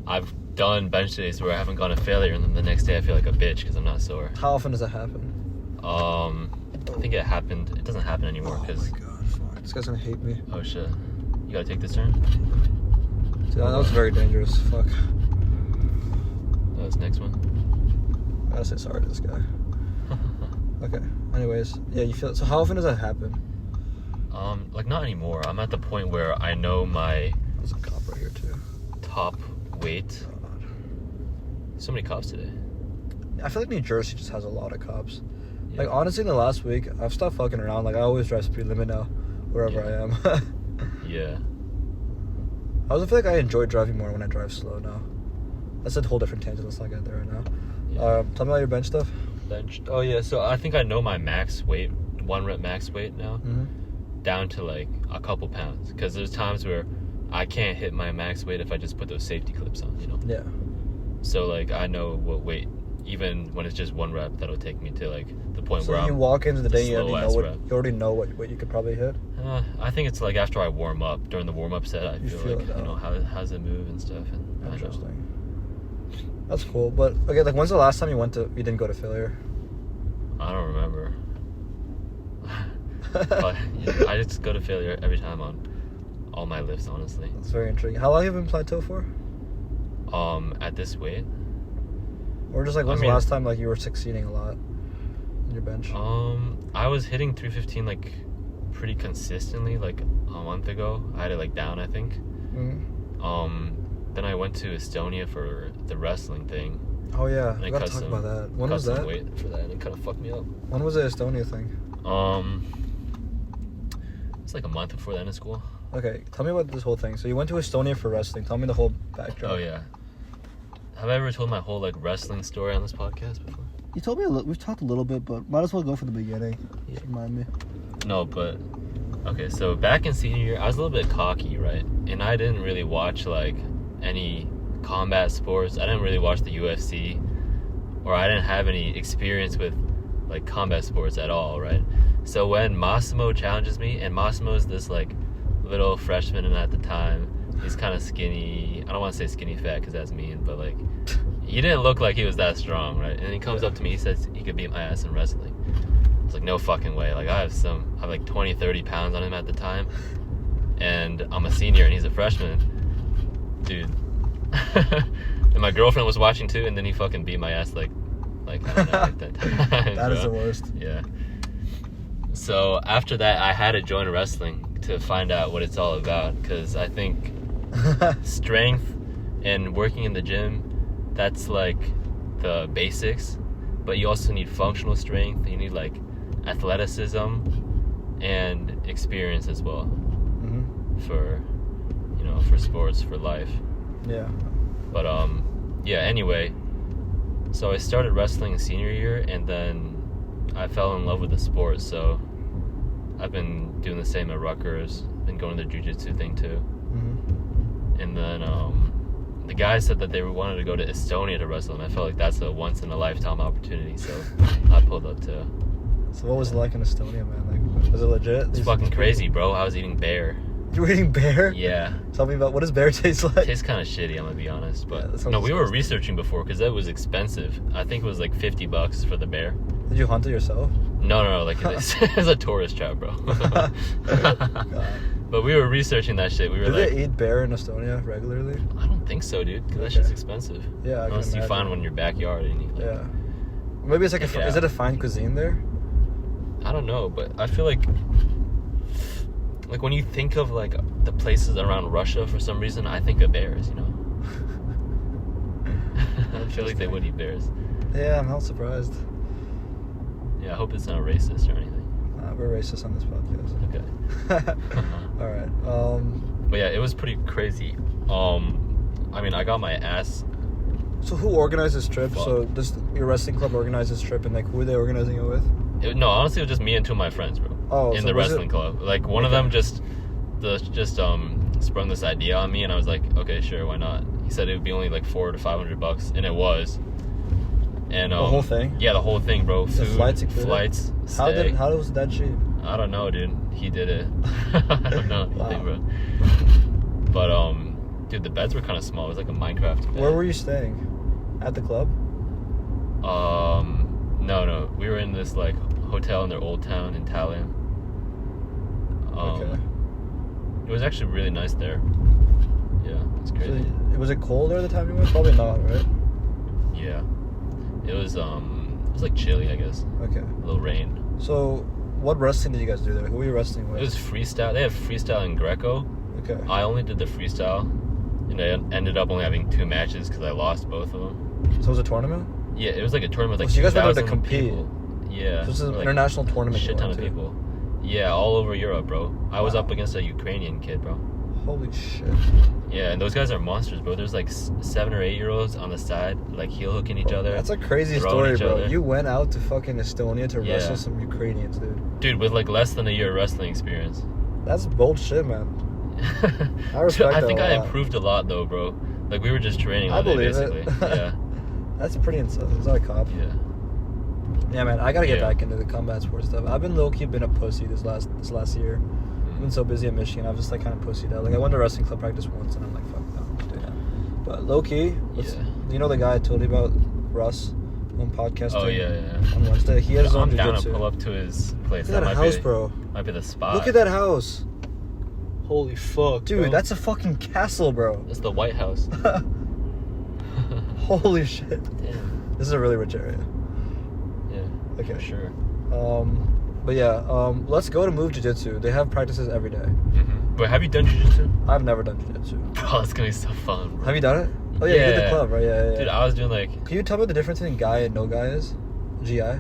I've done bench days where I haven't gone to failure, and then the next day I feel like a bitch because I'm not sore. How often does that happen? I think it happened. It doesn't happen anymore because. Oh my god! Fuck! This guy's gonna hate me. Oh shit! You gotta take this turn. Dude, that was very dangerous. Fuck. That was next one. I gotta say sorry to this guy. Okay. Anyways, yeah, you feel. So how often does that happen? Like not anymore. I'm at the point where I know my. There's a cop right here too. Top weight. God. So many cops today. I feel like New Jersey just has a lot of cops. Yeah. Like, honestly, in the last week, I've stopped fucking around. Like, I always drive speed limit now, wherever I am. Yeah. I also feel like I enjoy driving more when I drive slow now. That's a whole different tangent. Let's not get there right now. Yeah. Tell me about your bench stuff. Bench. Oh, yeah. So I think I know my max weight, 1 rep max weight now, down to, like, a couple pounds. Because there's times where I can't hit my max weight if I just put those safety clips on, you know? Yeah. So, like, I know what weight, even when it's just 1 rep, that'll take me to, like, the point where So you walk into the day, you already know what you could probably hit? I think it's, like, after I warm up. During the warm-up set, I feel like, you know, how does it move and stuff. And interesting. That's cool. But, okay, like, when's the last time you didn't go to failure? I don't remember. But, yeah, I just go to failure every time on all my lifts, honestly. That's very intriguing. How long have you been plateau for? At this weight. Or just like, when's the last time like you were succeeding a lot in your bench? I was hitting 315 like pretty consistently like a month ago. I had it like down, I think. Then I went to Estonia for the wrestling thing. Oh yeah, I gotta talk about that. When was that? Weight for that, and it kind of fucked me up. When was the Estonia thing? It's like a month before the end of school. Okay, tell me about this whole thing. So you went to Estonia for wrestling. Tell me the whole backdrop. Oh yeah. Have I ever told my whole like wrestling story on this podcast before? You told me we've talked a little bit, but might as well go from the beginning. Yeah. Remind me. No, but okay. So back in senior year, I was a little bit cocky, right? And I didn't really watch like any combat sports. I didn't really watch the UFC, or I didn't have any experience with like combat sports at all, right? So when Massimo challenges me, and Massimo's this like little freshman at the time, he's kind of skinny. I don't want to say skinny fat because that's mean, but like he didn't look like he was that strong, right? And he comes up to me, he says he could beat my ass in wrestling. It's like, no fucking way. Like I have like 20, 30 pounds on him at the time, and I'm a senior and he's a freshman, dude. And my girlfriend was watching too, and then he fucking beat my ass like I don't know, like that time. That is the worst. Yeah. So after that, I had to join wrestling to find out what it's all about, because I think strength and working in the gym, that's like the basics, but you also need functional strength. You need like athleticism and experience as well. For sports, for life. Yeah. But yeah, anyway, so I started wrestling senior year, and then I fell in love with the sport, so I've been doing the same at Rutgers, been going to the jiu-jitsu thing too. And then the guys said that they wanted to go to Estonia to wrestle, and I felt like that's a once-in-a-lifetime opportunity, so I pulled up too. So what was it like in Estonia, man? Like, was it legit? It's fucking crazy, bro. I was eating bear. You were eating bear? Yeah. Tell me about, what does bear taste like? It tastes kind of shitty, I'm gonna be honest. But no, we were researching before because that was expensive. I think it was like $50 for the bear. Did you hunt it yourself? No. Like it's a tourist trap, bro. But we were researching that shit. Do they eat bear in Estonia regularly? I don't think so, dude. Because that shit's expensive. Yeah, unless you find one in your backyard and you. Yeah. Maybe it's like is it a fine cuisine there? I don't know, but I feel like when you think of like the places around Russia, for some reason I think of bears, you know. I feel like they would eat bears. Yeah, I'm not surprised. Yeah, I hope it's not racist or anything. We're racist on this podcast. Okay. All right. But yeah, it was pretty crazy. I mean, I got my ass. So who organized this trip? So does your wrestling club organize this trip, and like who are they organizing it with? No, honestly, it was just me and two of my friends, bro. Oh, in the wrestling club. Like one of them just sprung this idea on me, and I was like, okay, sure, why not? He said it would be only like $400 to $500, and it was. And the whole thing? Yeah, the whole thing, bro. Food, flights. How was that cheap? I don't know, dude. He did it. I don't know anything, bro. But dude, the beds were kind of small. It was like a Minecraft bed. Where were you staying? At the club? No. We were in this like hotel in their old town in Tallinn. Okay. It was actually really nice there. Yeah, it's crazy. So, was it cold there the time you went? Probably not, right? Yeah. It was like chilly, I guess. Okay. A little rain. So, what wrestling did you guys do there? Who were you wrestling with? It was freestyle. They have freestyle and Greco. Okay. I only did the freestyle, and I ended up only having 2 matches because I lost both of them. So it was a tournament? Yeah, it was like a tournament with like so you guys went there to compete? People. Yeah. So this is an international tournament. Shit ton of people. Yeah, all over Europe, bro. I was up against a Ukrainian kid, bro. Holy shit. Yeah, and those guys are monsters, bro. There's like 7 or 8-year-olds on the side, like heel hooking each other. That's a crazy story, bro. You went out to fucking Estonia to wrestle some Ukrainians, dude. Dude, with like less than a year of wrestling experience. That's bold shit, man. I respect that. I think I improved a lot, though, bro. Like we were just training all day, basically. Yeah. That's pretty insane. Is that a cop? Yeah. Yeah, man. I gotta get back into the combat sports stuff. I've been low-key been a pussy this last year. I've been so busy at Michigan. I've just like kind of pussied out. Like I went to wrestling club practice once, and I'm like, fuck no, I'm just doing that. But low-key, do you know the guy I told you about, Russ, on podcast? Oh yeah. On Wednesday, he has his own jiu-jitsu. I'm down to pull up to his place. Look at that house, bro. Might be the spot. Look at that house. Holy fuck, dude, bro. That's a fucking castle, bro. That's the White House. Holy shit. Damn. This is a really rich area. Yeah. Okay. For sure. But yeah, let's go to Move Jiu-Jitsu. They have practices every day. Mm-hmm. But have you done Jiu-Jitsu? I've never done Jiu-Jitsu. Bro, it's gonna be so fun, bro. Have you done it? Oh yeah, you did the club, right? Yeah. Dude, I was doing like... Can you tell me what the difference between Guy and No Guy is? GI?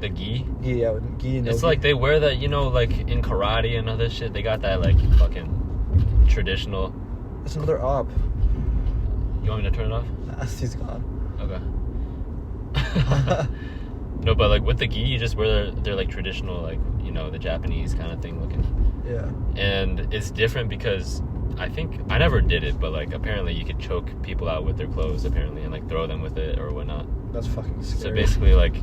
The gi? Gi, yeah, gi and no It's gi. like they wear that, you know, like in karate and other shit, they got that like fucking traditional... It's another op. You want me to turn it off? Nah, he's gone. Okay. No, but like with the gi, you just wear they're like traditional, like, you know, the Japanese kind of thing looking. Yeah. And it's different because I think I never did it, but like apparently you could choke people out with their clothes apparently and like throw them with it or whatnot. That's fucking scary. So basically like,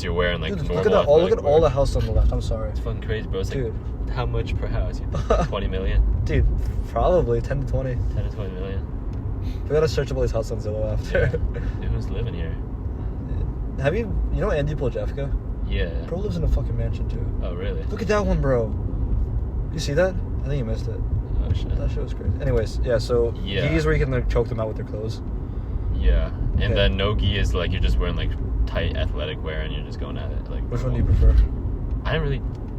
you're wearing like dude, normal. Look at all the house on the left. I'm sorry. It's fucking crazy, bro. It's dude. Like, how much per house? You think? 20 million? Dude, probably 10 to 20. 10 to 20 million. We gotta search up all these houses on Zillow after. Yeah. Dude, who's living here? Have you know Andy Poljefka? Yeah. Bro lives in a fucking mansion too. Oh, really? Look at that one, bro. You see that? I think you missed it. Oh, shit. That shit was crazy. Anyways, yeah, so gi is where you can like choke them out with their clothes. Yeah. And then no gi is like you're just wearing like tight athletic wear and you're just going at it. Like, which one do you prefer?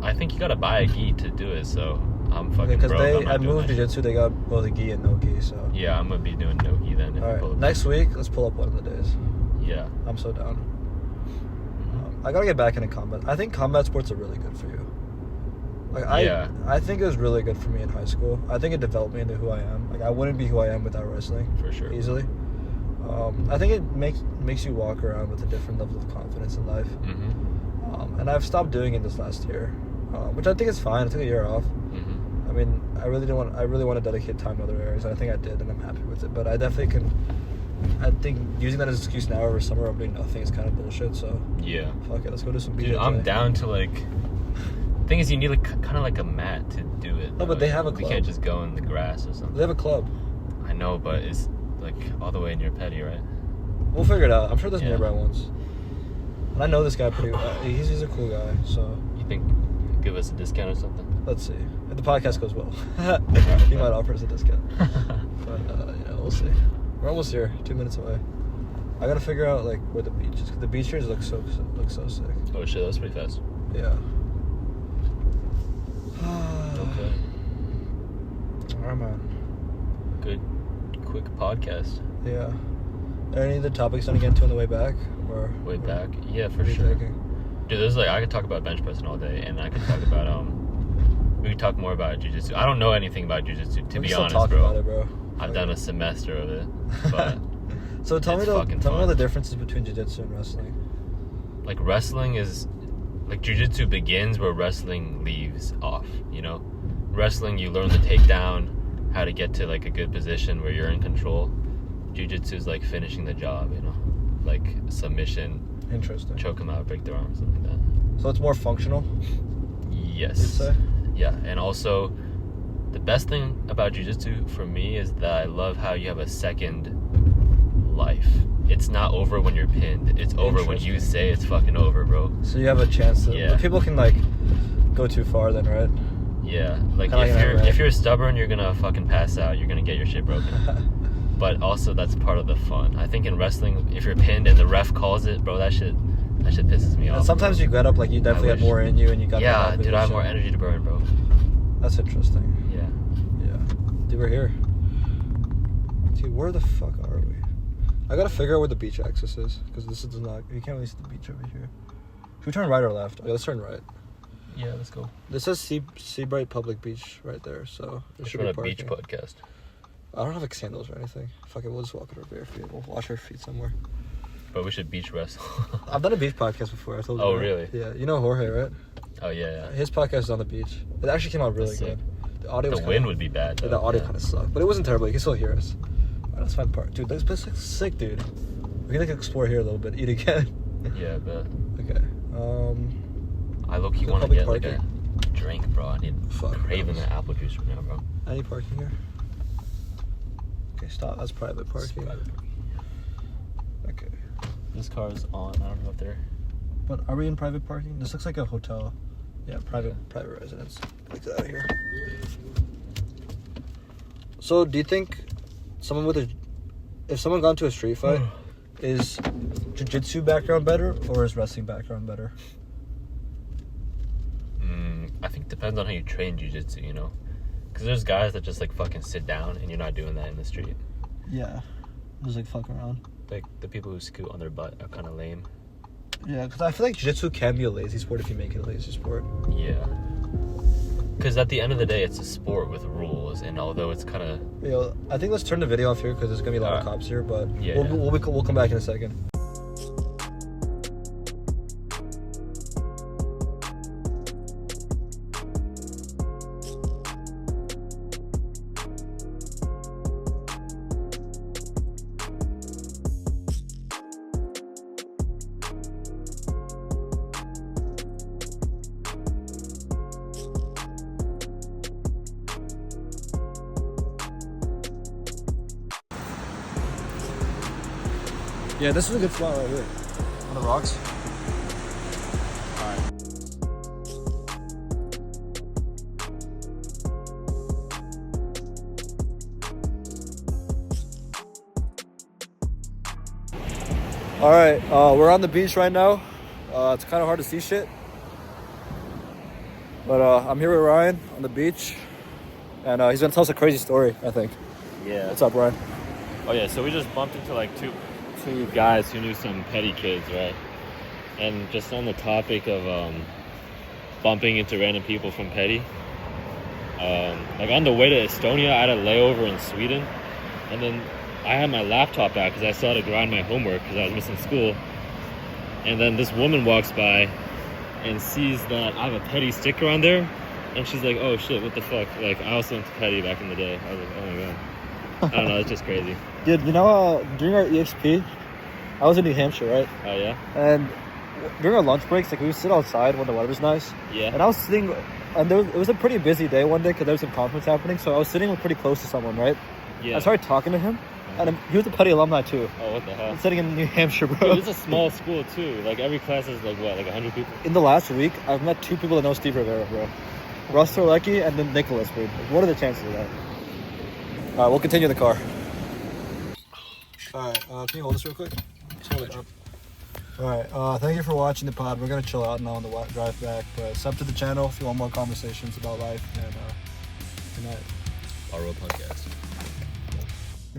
I think you gotta buy a gi to do it, so I'm fucking broke. Because I moved jiu-jitsu, they got both a gi and no gi, so. Yeah, I'm gonna be doing no gi then. Alright, next week, let's pull up one of the days. Yeah. I'm so down. I gotta get back into combat. I think combat sports are really good for you. Like I think it was really good for me in high school. I think it developed me into who I am. Like I wouldn't be who I am without wrestling. For sure. Easily. I think it makes you walk around with a different level of confidence in life. Mm-hmm. And I've stopped doing it this last year, which I think is fine. I took a year off. Mm-hmm. I mean, I really want to dedicate time to other areas, and I think I did, and I'm happy with it. But I definitely can. I think using that as an excuse now over summer of doing nothing is kind of bullshit. So yeah, fuck it, let's go do some BJJ. Dude, I'm down to like. Thing is, you need like kind of like a mat to do it. No, but they have a club. You can't just go in the grass or something. They have a club. I know, but it's like all the way in your petty, right? We'll figure it out. I'm sure there's nearby ones. And I know this guy pretty well. He's a cool guy, so. You think he'll give us a discount or something? Let's see. If the podcast goes well, he might offer us a discount. But yeah, we'll see. We're almost here. 2 minutes away. I gotta figure out like where the beach is. 'Cause the beach here look so sick. Oh shit, that was pretty fast. Yeah. Okay. Alright, man. Good, quick podcast. Yeah. Are there any other topics you want to get into on the way back? Way back? Yeah, for sure. Dude, there's like I could talk about bench pressing all day, and I could talk about we could talk more about jiu-jitsu. I don't know anything about jiu-jitsu, to be honest, bro. About it, bro. I've done a semester of it, but so tell me all the differences between jiu-jitsu and wrestling. Like wrestling is like jiu-jitsu begins where wrestling leaves off, you know? Wrestling, you learn the takedown, how to get to like a good position where you're in control. Jiu-jitsu is like finishing the job, you know? Like submission. Interesting. Choke them out, break their arms, something like that. So it's more functional? Yes. You'd say? Yeah, and also the best thing about jiu-jitsu for me is that I love how you have a second life. It's not over when you're pinned. It's over when you say it's fucking over, bro. So you have a chance to... Yeah. People can, like, go too far then, right? Yeah. Like, if you're stubborn, you're gonna fucking pass out. You're gonna get your shit broken. But also, that's part of the fun. I think in wrestling, if you're pinned and the ref calls it, bro, that shit pisses me off. And sometimes you get up, like, you definitely have more in you and you got... Yeah, dude, I have more energy to burn, bro. That's interesting. Yeah. Yeah. Dude, we're here. Dude, where the fuck are we? I gotta figure out where the beach access is, because this is not... You can't really see the beach over here. Should we turn right or left? Okay, let's turn right. Yeah, let's go. This says Seabright Public Beach right there, so there should be parking. Beach podcast. I don't have like sandals or anything. Fuck it, we'll just walk in our bare feet. We'll wash our feet somewhere. But we should beach wrestle. I've done a beach podcast before. I told you. Oh, really? Yeah. You know Jorge, right? Oh, yeah. His podcast is on the beach. It actually came out really good. The audio. The wind would be bad. The audio kind of sucked, but it wasn't terrible. You can still hear us. All right, let's find part. Dude, this place looks sick, dude. We can like explore here a little bit. Eat again. Yeah, but. Okay. I low-key want to get like a drink, bro. I need craving an apple juice right now, bro. Any parking here? Okay, stop. That's private parking. Okay. This car is on. I don't know if they're... But are we in private parking? This looks like a hotel. Yeah, private residence. Like that here. So, do you think if someone got into a street fight, is jiu-jitsu background better or is wrestling background better? I think it depends on how you train jiu-jitsu, you know? Because there's guys that just, like, fucking sit down, and you're not doing that in the street. Yeah. Just, like, fuck around. Like, the people who scoot on their butt are kind of lame. Yeah, because I feel like jiu-jitsu can be a lazy sport if you make it a lazy sport. Yeah. Because at the end of the day, it's a sport with rules, and although it's kind of... I think let's turn the video off here because there's going to be a lot of cops here, but yeah, we'll come back in a second. Yeah, this is a good spot right here. On the rocks. Alright, we're on the beach right now. It's kind of hard to see shit. But I'm here with Ryan on the beach. And he's going to tell us a crazy story, I think. Yeah. What's up, Ryan? Oh, yeah, so we just bumped into like two guys who knew some petty kids, right? And just on the topic of bumping into random people from petty, like on the way to Estonia, I had a layover in Sweden, and then I had my laptop out because I still had to grind my homework because I was missing school. And then this woman walks by and sees that I have a petty sticker on there, and she's like, "Oh shit, what the fuck?" Like, I also went to petty back in the day. I was like, "Oh my god." I don't know, it's just crazy. Dude, you know, during our EXP, I was in New Hampshire, right? Oh, yeah? And during our lunch breaks, like, we would sit outside when the weather's nice. Yeah. And I was sitting, and it was a pretty busy day one day because there was some conference happening, so I was sitting pretty close to someone, right? Yeah. I started talking to him, and he was a petty alumni, too. Oh, what the hell? I'm sitting in New Hampshire, bro. Dude, it's a small school, too. Like, every class is, like, what, like 100 people? In the last week, I've met 2 people that know Steve Rivera, bro. Russ Torlecki and then Nicholas, dude. What are the chances of that? All right, we'll continue in the car. All right, can you hold this real quick? Just hold it up. All right, thank you for watching the pod. We're going to chill out now on the drive back. But sub to the channel if you want more conversations about life. And good night. Baruah podcast.